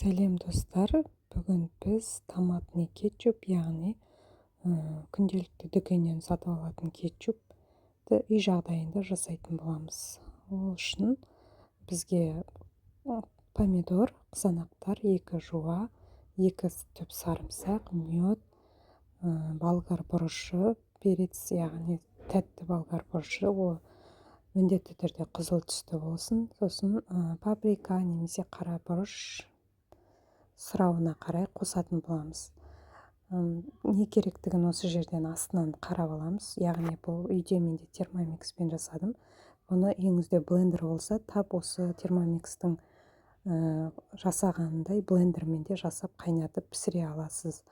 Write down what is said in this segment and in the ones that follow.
Сәлем достар, бүгін біз томатный кетчуп, яғни күнделікті дүкеннен сатып алатын кетчупты үй жағдайында жасайтын боламыз. Ол үшін бізге помидор, қызанақтар, 2 жуа, 2 түп сарымсақ, мед, болгар бұрышы, перец, яғни тәтті болгар бұрышы, ол міндетті түрде қызыл түсті болсын. Сосын паприка немесе қара бұрыш сұрауына қарай қосатын боламыз. Не керектігін осы жерден астынан қарап аламыз. Яғни бұл үйде менде термомикспен жасадым. Бұны үйіңізде блендер болса, тап осы термомикстің жасағанындай блендермен де жасап қайнатып пісіре аласыз.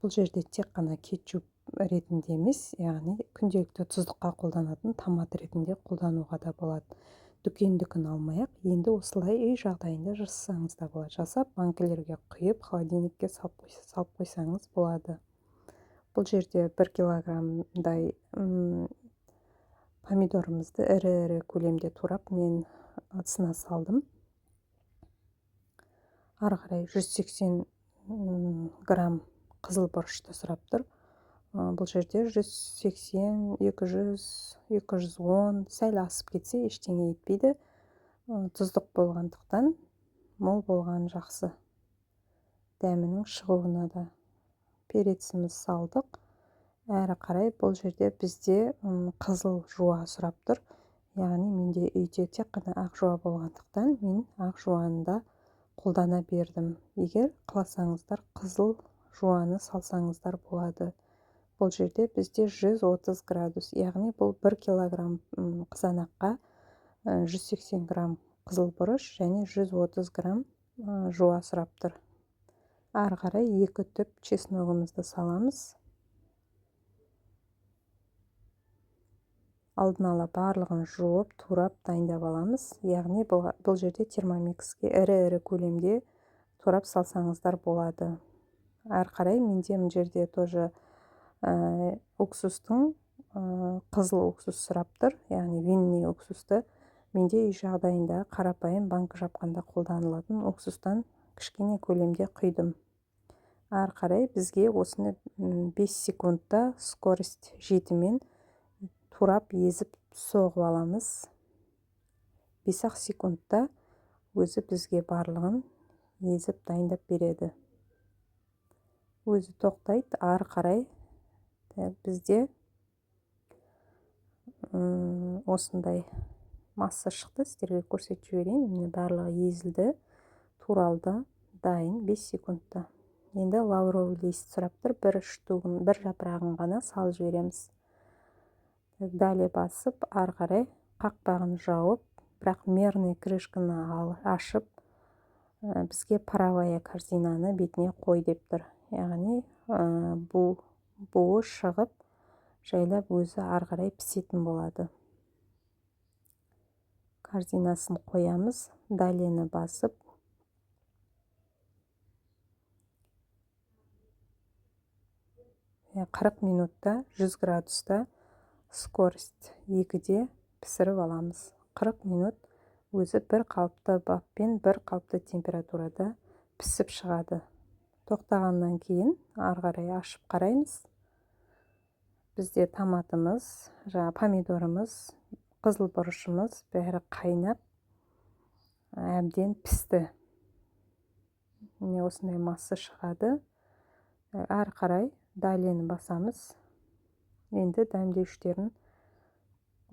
Бұл жерде тек қана кетчуп ретінде емес, яғни күнделікті тұздыққа қолданатын томат ретінде қолдануға да болады. Дүкендікін алмай-ақ, енді осылай үй жағдайында жасасаңыз да болады. Жасап, банкілерге құйып, холодильникке салып қойсаңыз болады. Бұл жерде 1 килограммдай помидорымызды ірі көлемде турап мен ыдысына салдым. Ары қарай 180 грамм қызыл бұрышты сұрап тұр. Бұл жерде 180, 200, 210 сәл асып кетсе ештеңе етпейді. Тұздық болғандықтан мол болған жақсы. Дәмінің шығуына да. Переціміз салдық. Әрі қарай бұл жерде бізде қызыл жуа сұрап тұр. Яғни менде үйде тек қана ақ жуа болғандықтан мен ақ жуаны да қолдана бердім. Егер қаласаңыздар қызыл жуаны салсаңыздар болады. Бұл жерде бізде 130 градус, яғни бұл 1 килограмм қызанаққа 180 грамм қызыл бұрыш және 130 грамм жуа сұрап тұр. Ары қарай 2 түп чесногымызды саламыз. Алдын ала барлығын жуып, турап, дайындап аламыз. Яғни бұл жерде термомикске ірі көлемде турап салсаңыздар болады. Ары қарай менде бұл жерде тоже уксустың қызыл уксус сұрап тұр, яғни винный уксусты. Менде үй жағдайында қарапайым банка жапқанда қолданылатын уксустан кішкене көлемде құйдым. Ары қарай бізге осыны 5 секундта скорость 7-мен турап езіп соғып аламыз. 5 секундта өзі бізге барлығын езіп дайындап береді. Өзі тоқтайды. Ары қарай бізде осындай масса шықты. Сіздерге көрсетіп жіберейін. Міне барлығы езілді, туралды, дайын 5 секундта. Енді лавровый лист сұрап тұр. бір жапырағын ғана салып жібереміз. Далее басып, ары қарай қақпағын жауып, бірақ мерный крышканы ашып, бізге паровая корзинаны бетіне қой деп тұр. Яғни буы шығып, жайлап өзі ары қарай пісетін болады. Корзинасын қоямыз, далені басып, қырық минутта 100 градуста скорость 2-де пісіріп аламыз. 40 минут өзі бір қалыпты баппен, бір қалыпты температурада пісіп шығады. Тоқтағаннан кейін ары қарай ашып қараймыз. Бізде томатымыз, помидорымыз, қызыл бұрышымыз бәрі қайнап, әбден пісті. Міне осындай масса шығады. Ары қарай далені басамыз. Енді дәмдеуштерін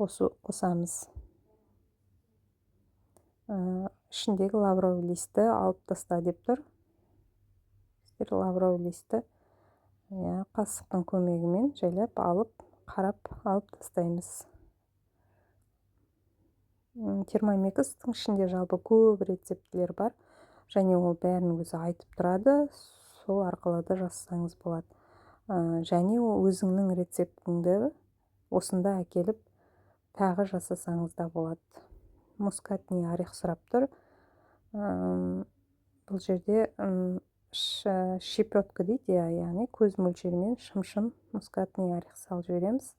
қосамыз. Ішіндегі лавровый листі алып таста деп тұр. Сіздер лавровый листі қасықтың көмегімен жайлап алып, қарап алып тастаймыз. Термомикстің ішінде жалпы көп рецептілер бар, және ол бәрін өзі айтып тұрады, сол арқылы да жасасаңыз болады. Және өзіңнің рецептіңді осында әкеліп тағы жасасаңыз да болады. Мускатный орех сұрап тұр. Бұл жерде щепетка дейді, яғни көз мөлшерімен шым мускатный орех салып жібереміз.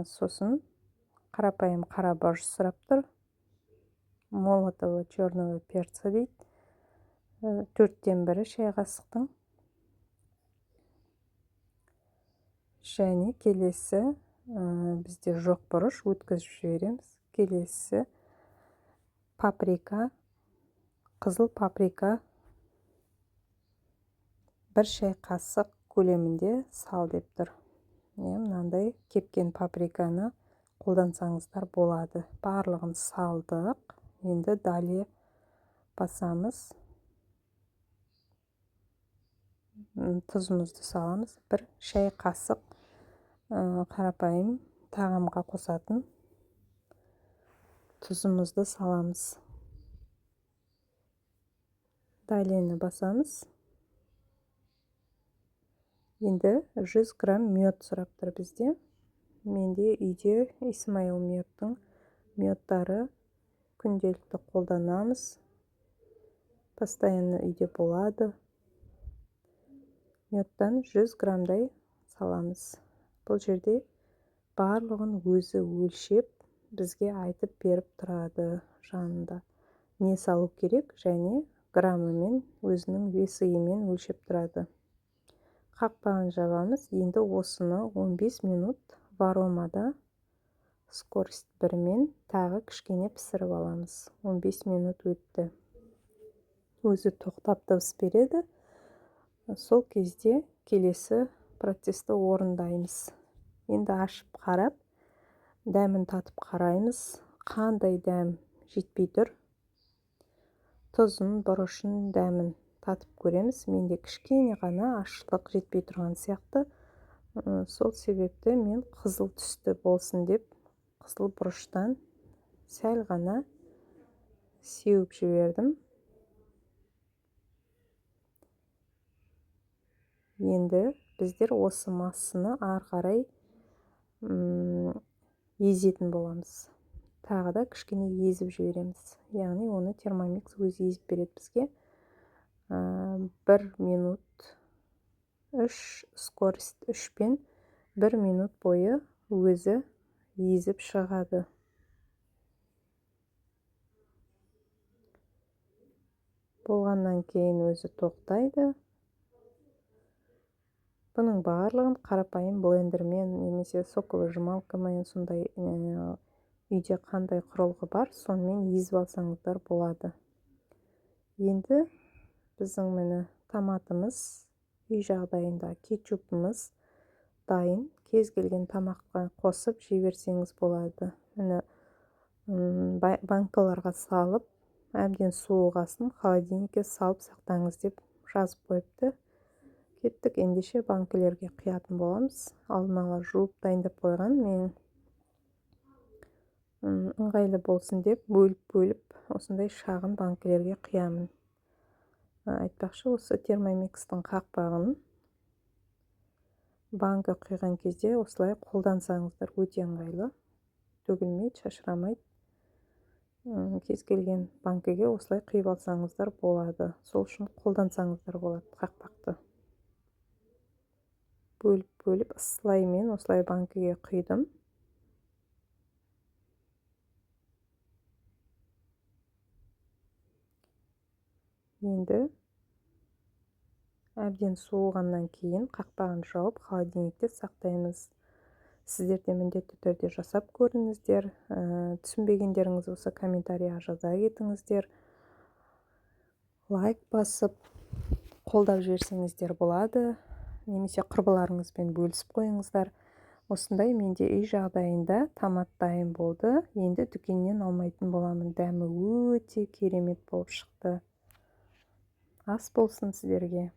Сосын қарапайым қара бұрыш сұрап тұр. Молотого черного перца дейді. төрттен бірі шай қасықтың. Және келесі бізде жоқ бұрыш, өткізіп жібереміз. Келесі паприка, қызыл паприка 1 шай қасық көлемінде сал деп тұр. Мынандай кепкен паприканы қолдансаңыздар болады. Барлығын салдық. Енді далее басамыз. Тұзымызды саламыз. 1 шай қасық қарапайым тағамға қосатын тұзымызды саламыз. Далені басамыз. Енді 100 грамм мед сұраптыр бізде. Менде үйде Исмаил медтің медтары күнделікті қолданамыз. Постоянно үйде болады. Медтан 100 граммдай саламыз. Бұл жерде барлығын өзі өлшеп, бізге айтып беріп тұрады жанында. Не салу керек және граммымен, өзінің весімен өлшеп тұрады. Қақпағын жабамыз. Енді осыны 15 минут варомада скорость 1-мен тағы кішкене пісіріп аламыз. 15 минут өтті. Өзі тоқтап дыбыс береді. Сол кезде келесі процесті орындаймыз. Енді ашып қарап, дәмін татып қараймыз. Қандай дәм жетпей тұр. Тұзын, бұрышын, дәмін татып көреміз. Менде кішкене ғана ашылық жетпей тұрған сияқты. Сол себепті мен қызыл түсті болсын деп, қызыл бұрыштан сәл ғана сеуіп жібердім. Енді біздер осы массаны ары қарай езетін боламыз. Тағы да кішкене езіп жібереміз. Яғни оны термомикс өзі езіп береді бізге. 1 минут 3, скорость 3-пен 1 минут бойы өзі езіп шығады. Болғаннан кейін өзі тоқтайды. Бұның барлығын қарапайым блендермен немесе соковыжималкамен, сондай үйде қандай құрылғы бар, сонымен езіп алсаңыздар болады. Енді біздің міне томатымыз, үй жағдайында кетчупымыз дайын. Кез келген тамаққа қосып жіберсеңіз болады. Міне банкаларға салып, әбден суығасын, холодильникке салып сақтаңыз деп жазып қойыпты. Кеттік, ендеше банкілерге құятын боламыз. Алдын ала жуып дайындап қойған. Мен ыңғайлы болсын деп бөліп, осындай шағын банкілерге құямын. Айтпақшы, осы термомикстің қақпағын банка құйған кезде осылай қолдансаңыздар өте ыңғайлы. Төгілмейді, шашырамайды. Кез келген банкіге осылай құйып алсаңыздар болады. Сол үшін қолдансаңыздар болады қақпақты. Бөліп, ысылаймен осылай банкіге құйдым. Енді әбден суығаннан кейін қақпағын жауып, холодильникте сақтаймыз. Сіздер де міндетті түрде жасап көріңіздер. Түсінбегендеріңіз болса комментарийға жаза кетіңіздер. Лайк басып, қолдап жіберсеңіздер болады. Немесе құрбыларыңызбен бөлісіп қойыңыздар. Осындай менде үй жағдайында томат дайын болды. Енді дүкеннен алмайтын боламын. Дәмі өте керемет болып шықты. Ас болсын сіздерге.